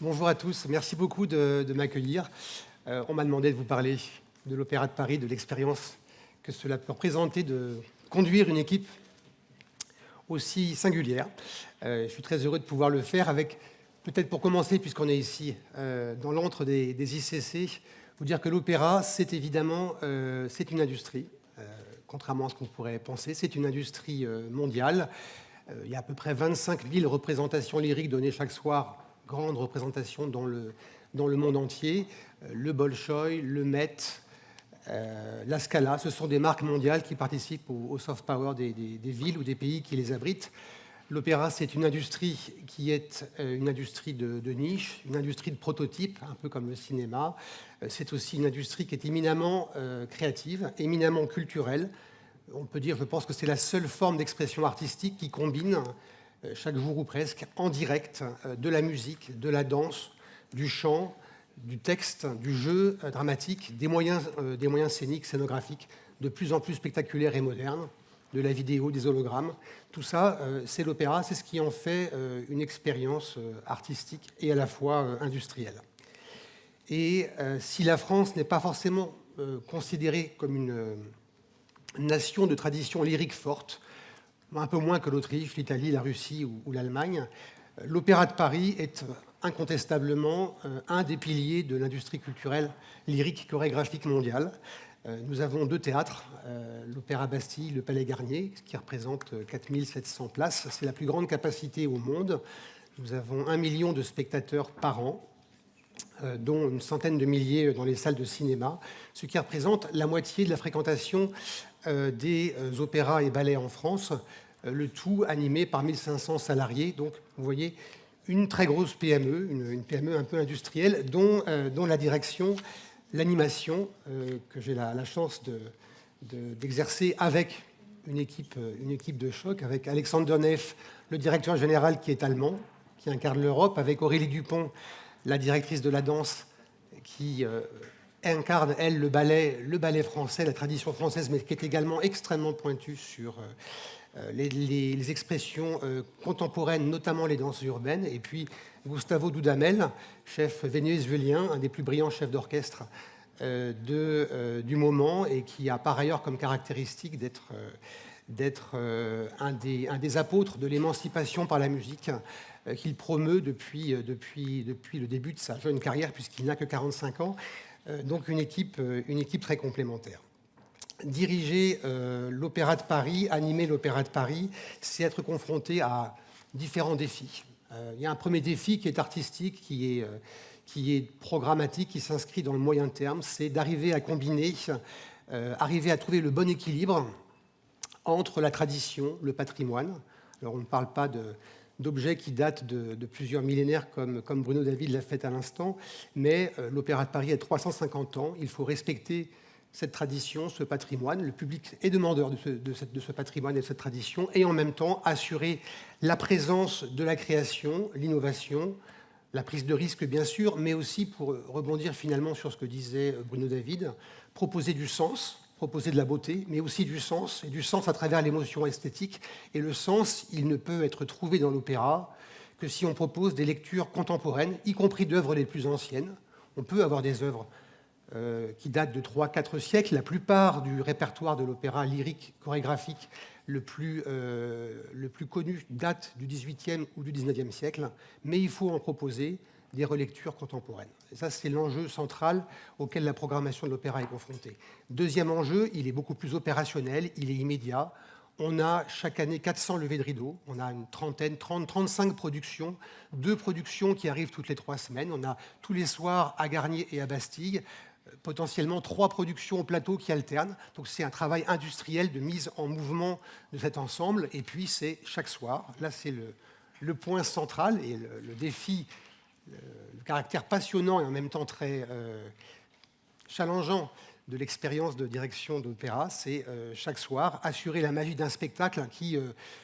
Bonjour à tous, merci beaucoup de m'accueillir. On m'a demandé de vous parler de l'Opéra de Paris, de l'expérience que cela peut représenter de conduire une équipe aussi singulière. Je suis très heureux de pouvoir le faire avec, peut-être pour commencer, puisqu'on est ici dans l'antre des ICC, vous dire que l'opéra, c'est évidemment c'est une industrie, contrairement à ce qu'on pourrait penser, c'est une industrie mondiale. Il y a à peu près 25 000 représentations lyriques données chaque soir, grandes représentations dans le monde entier. Le Bolchoï, le Met, la Scala, ce sont des marques mondiales qui participent au soft power des villes ou des pays qui les abritent. L'opéra, c'est une industrie qui est une industrie de niche, une industrie de prototype, un peu comme le cinéma. C'est aussi une industrie qui est éminemment créative, éminemment culturelle. On peut dire, je pense que c'est la seule forme d'expression artistique qui combine, chaque jour ou presque, en direct, de la musique, de la danse, du chant, du texte, du jeu dramatique, des moyens scéniques, scénographiques, de plus en plus spectaculaires et modernes, de la vidéo, des hologrammes. Tout ça, c'est l'opéra, c'est ce qui en fait une expérience artistique et à la fois industrielle. Et si la France n'est pas forcément considérée comme une nation de tradition lyrique forte, un peu moins que l'Autriche, l'Italie, la Russie ou l'Allemagne, l'Opéra de Paris est incontestablement un des piliers de l'industrie culturelle lyrique chorégraphique mondiale. Nous avons deux théâtres, l'Opéra Bastille, le Palais Garnier, qui représente 4700 places. C'est la plus grande capacité au monde. Nous avons 1 million de spectateurs par an, dont une centaine de milliers dans les salles de cinéma, ce qui représente la moitié de la fréquentation des opéras et ballets en France, le tout animé par 1500 salariés. Donc, vous voyez, une très grosse PME, une PME un peu industrielle, dont la direction, l'animation, que j'ai la chance d'exercer avec une équipe de choc, avec Alexander Neff, le directeur général qui est allemand, qui incarne l'Europe, avec Aurélie Dupont, la directrice de la danse, qui incarne, elle, le ballet français, la tradition française, mais qui est également extrêmement pointue sur les expressions contemporaines, notamment les danses urbaines. Et puis Gustavo Dudamel, chef vénézuélien, un des plus brillants chefs d'orchestre du moment, et qui a par ailleurs comme caractéristique d'être un des apôtres de l'émancipation par la musique, qu'il promeut depuis le début de sa jeune carrière, puisqu'il n'a que 45 ans. Donc une équipe très complémentaire. Diriger l'Opéra de Paris, animer l'Opéra de Paris, c'est être confronté à différents défis. Il y a un premier défi qui est artistique, qui est programmatique, qui s'inscrit dans le moyen terme, c'est d'arriver à combiner, arriver à trouver le bon équilibre entre la tradition, le patrimoine. Alors on ne parle pas d'objets qui datent de plusieurs millénaires comme Bruno David l'a fait à l'instant, mais l'Opéra de Paris a 350 ans, il faut respecter cette tradition, ce patrimoine, le public est demandeur de ce patrimoine et de cette tradition, et en même temps assurer la présence de la création, l'innovation, la prise de risque bien sûr, mais aussi, pour rebondir finalement sur ce que disait Bruno David, proposer du sens, proposer de la beauté, mais aussi du sens, et du sens à travers l'émotion esthétique. Et le sens, il ne peut être trouvé dans l'opéra que si on propose des lectures contemporaines, y compris d'œuvres les plus anciennes. On peut avoir des œuvres qui datent de 3-4 siècles. La plupart du répertoire de l'opéra lyrique chorégraphique le plus connu date du XVIIIe ou du XIXe siècle, mais il faut en proposer des relectures contemporaines. Et ça, c'est l'enjeu central auquel la programmation de l'opéra est confrontée. Deuxième enjeu, il est beaucoup plus opérationnel, il est immédiat. On a chaque année 400 levées de rideaux, on a une trentaine, 35 productions, 2 productions qui arrivent toutes les 3 semaines. On a tous les soirs à Garnier et à Bastille, potentiellement 3 productions au plateau qui alternent. Donc c'est un travail industriel de mise en mouvement de cet ensemble. Et puis c'est chaque soir, là c'est le point central et le défi, le caractère passionnant et en même temps très challengeant de l'expérience de direction d'opéra, c'est chaque soir assurer la magie d'un spectacle qui,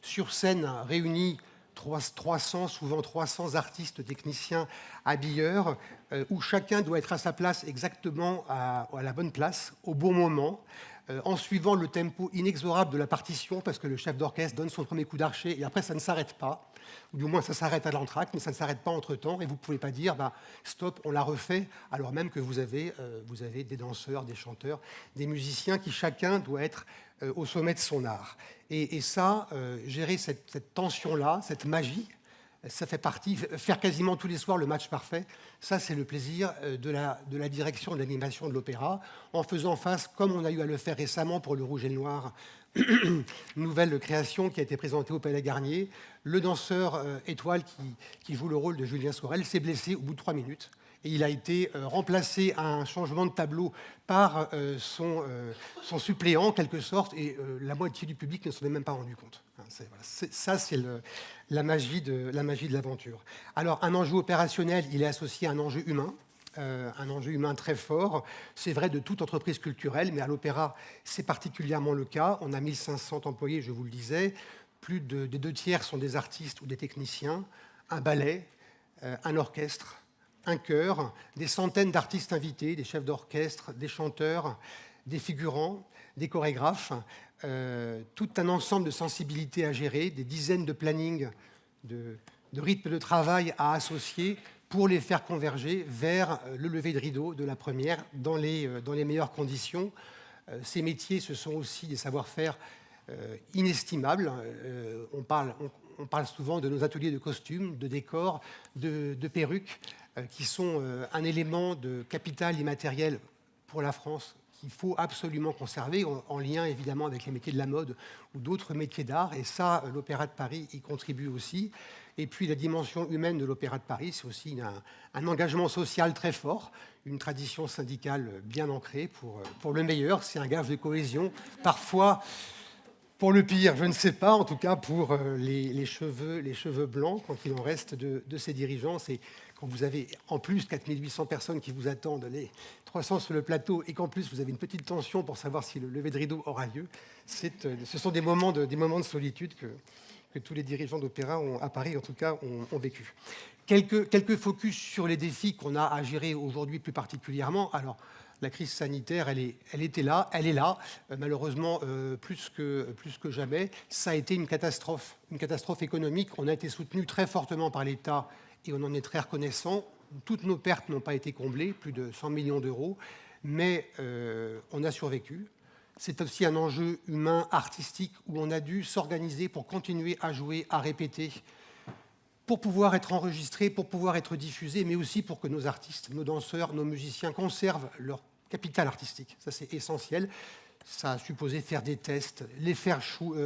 sur scène, réunit 300, souvent 300 artistes, techniciens, habilleurs, où chacun doit être à sa place exactement à la bonne place, au bon moment, en suivant le tempo inexorable de la partition, parce que le chef d'orchestre donne son premier coup d'archet et après ça ne s'arrête pas, ou du moins ça s'arrête à l'entracte, mais ça ne s'arrête pas entre-temps, et vous ne pouvez pas dire stop, on l'a refait, alors même que vous avez des danseurs, des chanteurs, des musiciens qui chacun doit être au sommet de son art. Et ça, gérer cette tension-là, cette magie, ça fait partie, faire quasiment tous les soirs le match parfait, ça c'est le plaisir de la direction de l'animation de l'opéra, en faisant face, comme on a eu à le faire récemment pour le Rouge et le Noir, nouvelle création qui a été présentée au Palais Garnier. Le danseur étoile qui joue le rôle de Julien Sorel s'est blessé au bout de 3 minutes. Et il a été remplacé à un changement de tableau par son suppléant, en quelque sorte, et la moitié du public ne s'en est même pas rendu compte. Ça, c'est la magie de l'aventure. Alors, un enjeu opérationnel, il est associé à un enjeu humain très fort. C'est vrai de toute entreprise culturelle, mais à l'opéra, c'est particulièrement le cas. On a 1500 employés, je vous le disais. Plus des 2 tiers sont des artistes ou des techniciens, un ballet, un orchestre, un chœur, des centaines d'artistes invités, des chefs d'orchestre, des chanteurs, des figurants, des chorégraphes, tout un ensemble de sensibilités à gérer, des dizaines de plannings, de rythmes de travail à associer pour les faire converger vers le lever de rideau de la première dans les meilleures conditions. Ces métiers, ce sont aussi des savoir-faire inestimables. On parle souvent de nos ateliers de costumes, de décors, de perruques, qui sont un élément de capital immatériel pour la France qu'il faut absolument conserver, en lien évidemment avec les métiers de la mode ou d'autres métiers d'art. Et ça, l'Opéra de Paris y contribue aussi. Et puis la dimension humaine de l'Opéra de Paris, c'est aussi un engagement social très fort, une tradition syndicale bien ancrée pour le meilleur. C'est un gage de cohésion. Parfois, pour le pire, je ne sais pas, en tout cas pour les cheveux blancs, quand il en reste de ces dirigeants. C'est quand vous avez en plus 4800 personnes qui vous attendent, les 300 sur le plateau, et qu'en plus vous avez une petite tension pour savoir si le lever de rideau aura lieu. Ce sont des moments de solitude que tous les dirigeants d'opéra, à Paris en tout cas, ont vécu. Quelques focus sur les défis qu'on a à gérer aujourd'hui plus particulièrement. Alors, la crise sanitaire, elle était là, elle est là, malheureusement plus que jamais. Ça a été une catastrophe économique. On a été soutenu très fortement par l'État et on en est très reconnaissant. Toutes nos pertes n'ont pas été comblées, plus de 100 millions d'euros, mais on a survécu. C'est aussi un enjeu humain, artistique, où on a dû s'organiser pour continuer à jouer, à répéter, pour pouvoir être enregistrés, pour pouvoir être diffusés, mais aussi pour que nos artistes, nos danseurs, nos musiciens conservent leur capital artistique. Ça, c'est essentiel. Ça a supposé faire des tests, les faire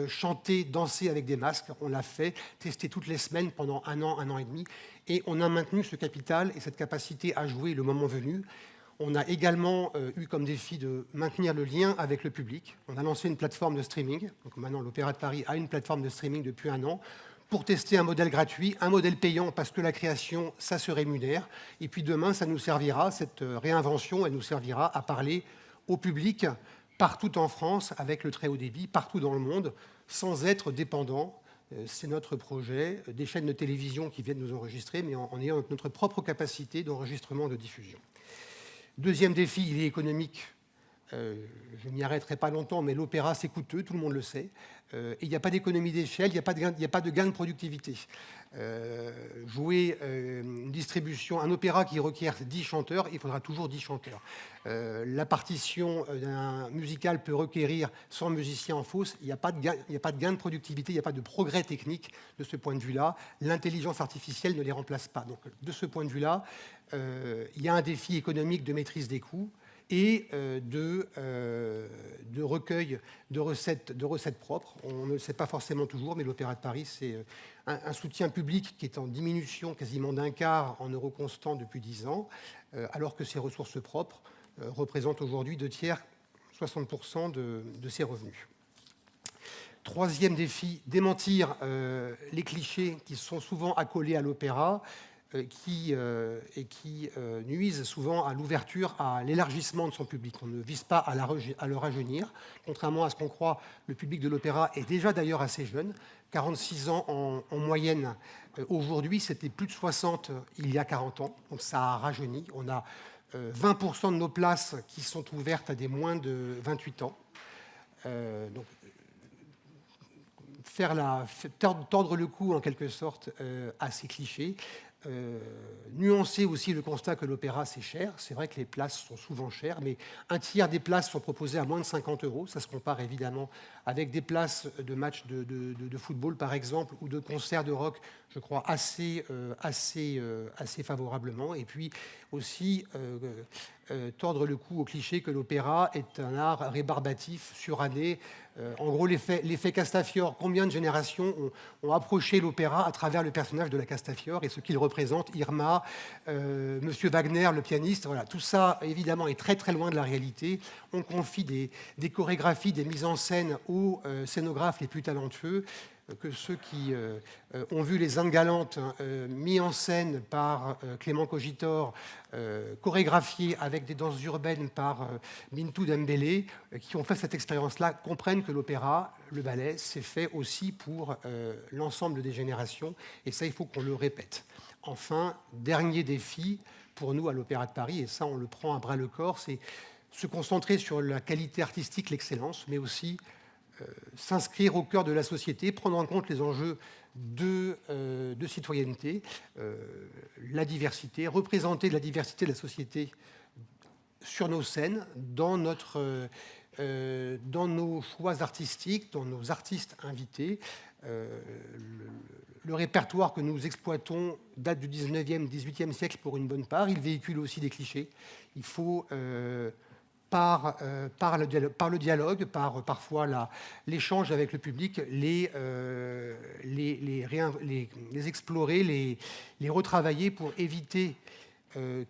chanter, danser avec des masques. On l'a fait, tester toutes les semaines pendant un an et demi. Et on a maintenu ce capital et cette capacité à jouer le moment venu. On a également eu comme défi de maintenir le lien avec le public. On a lancé une plateforme de streaming. Donc maintenant, l'Opéra de Paris a une plateforme de streaming depuis 1 an pour tester un modèle gratuit, un modèle payant, parce que la création, ça se rémunère. Et puis demain, ça nous servira, cette réinvention, elle nous servira à parler au public partout en France, avec le très haut débit, partout dans le monde, sans être dépendant. C'est notre projet, des chaînes de télévision qui viennent nous enregistrer, mais en ayant notre propre capacité d'enregistrement, de diffusion. Deuxième défi, il est économique. Je n'y arrêterai pas longtemps, mais l'opéra, c'est coûteux, tout le monde le sait. Et il n'y a pas d'économie d'échelle, il n'y a pas de gain de productivité. Jouer une distribution, un opéra qui requiert 10 chanteurs, il faudra toujours 10 chanteurs. La partition d'un musical peut requérir 100 musiciens en fosse, il n'y a pas de gain de productivité, il n'y a pas de progrès technique de ce point de vue-là. L'intelligence artificielle ne les remplace pas. Donc, de ce point de vue-là, il y a un défi économique de maîtrise des coûts et de recueil de recettes propres. On ne le sait pas forcément toujours, mais l'Opéra de Paris, c'est un soutien public qui est en diminution quasiment d'1/4 en euros constants depuis 10 ans, alors que ses ressources propres représentent aujourd'hui 2/3, 60% de ses revenus. Troisième défi, démentir les clichés qui sont souvent accolés à l'opéra, qui nuisent souvent à l'ouverture, à l'élargissement de son public. On ne vise pas à le rajeunir. Contrairement à ce qu'on croit, le public de l'opéra est déjà d'ailleurs assez jeune, 46 ans en moyenne. Aujourd'hui, c'était plus de 60 il y a 40 ans, donc ça a rajeuni. On a 20% de nos places qui sont ouvertes à des moins de 28 ans. Donc, tordre le cou en quelque sorte à ces clichés. Nuancer aussi le constat que l'opéra c'est cher. C'est vrai que les places sont souvent chères, mais un tiers des places sont proposées à moins de 50 euros. Ça se compare évidemment avec des places de matchs de football par exemple, ou de concerts de rock, je crois assez favorablement. Et puis aussi tordre le cou au cliché que l'opéra est un art rébarbatif, suranné. En gros, l'effet Castafiore. Combien de générations ont approché l'opéra à travers le personnage de la Castafiore et ce qu'il représente, Irma, Monsieur Wagner, le pianiste. Voilà, tout ça, évidemment, est très très loin de la réalité. On confie des chorégraphies, des mises en scène aux scénographes les plus talentueux, que ceux qui ont vu Les Indes galantes mis en scène par Clément Cogitor, chorégraphiés avec des danses urbaines par Bintou Dembélé, qui ont fait cette expérience-là, comprennent que l'opéra, le ballet, c'est fait aussi pour l'ensemble des générations, et ça, il faut qu'on le répète. Enfin, dernier défi pour nous à l'Opéra de Paris, et ça, on le prend à bras-le-corps, c'est se concentrer sur la qualité artistique, l'excellence, mais aussi s'inscrire au cœur de la société, prendre en compte les enjeux de citoyenneté, la diversité, représenter la diversité de la société sur nos scènes, dans nos choix artistiques, dans nos artistes invités. Le répertoire que nous exploitons date du 19e, 18e siècle pour une bonne part. Il véhicule aussi des clichés. Il faut... par le dialogue, par parfois l'échange avec le public, les explorer, les retravailler pour éviter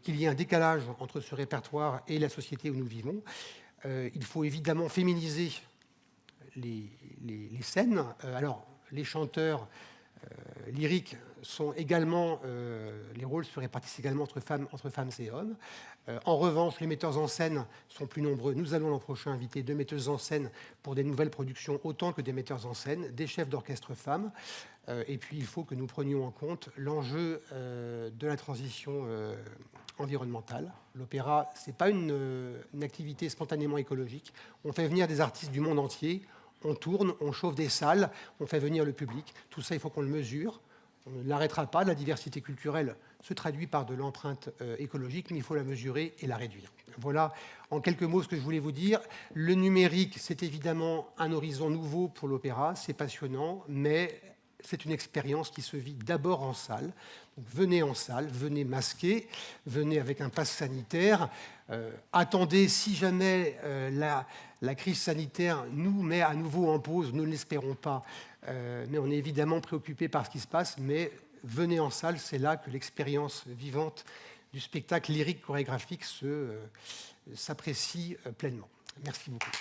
qu'il y ait un décalage entre ce répertoire et la société où nous vivons. Il faut évidemment féminiser les scènes. Alors, les chanteurs lyriques sont également, les rôles se répartissent également entre femmes et hommes. En revanche, les metteurs en scène sont plus nombreux. Nous allons l'an prochain inviter 2 metteuses en scène pour des nouvelles productions, autant que des metteurs en scène, des chefs d'orchestre femmes. Et puis, il faut que nous prenions en compte l'enjeu de la transition environnementale. L'opéra, ce n'est pas une activité spontanément écologique. On fait venir des artistes du monde entier. On tourne, on chauffe des salles, on fait venir le public. Tout ça, il faut qu'on le mesure. On ne l'arrêtera pas. La diversité culturelle se traduit par de l'empreinte écologique, mais il faut la mesurer et la réduire. Voilà, en quelques mots, ce que je voulais vous dire. Le numérique, c'est évidemment un horizon nouveau pour l'opéra. C'est passionnant, mais c'est une expérience qui se vit d'abord en salle. Donc, venez en salle, venez masquer, venez avec un pass sanitaire. Attendez, si jamais la crise sanitaire nous met à nouveau en pause, nous ne l'espérons pas, mais on est évidemment préoccupé par ce qui se passe, mais venez en salle, c'est là que l'expérience vivante du spectacle lyrique chorégraphique s'apprécie pleinement. Merci beaucoup.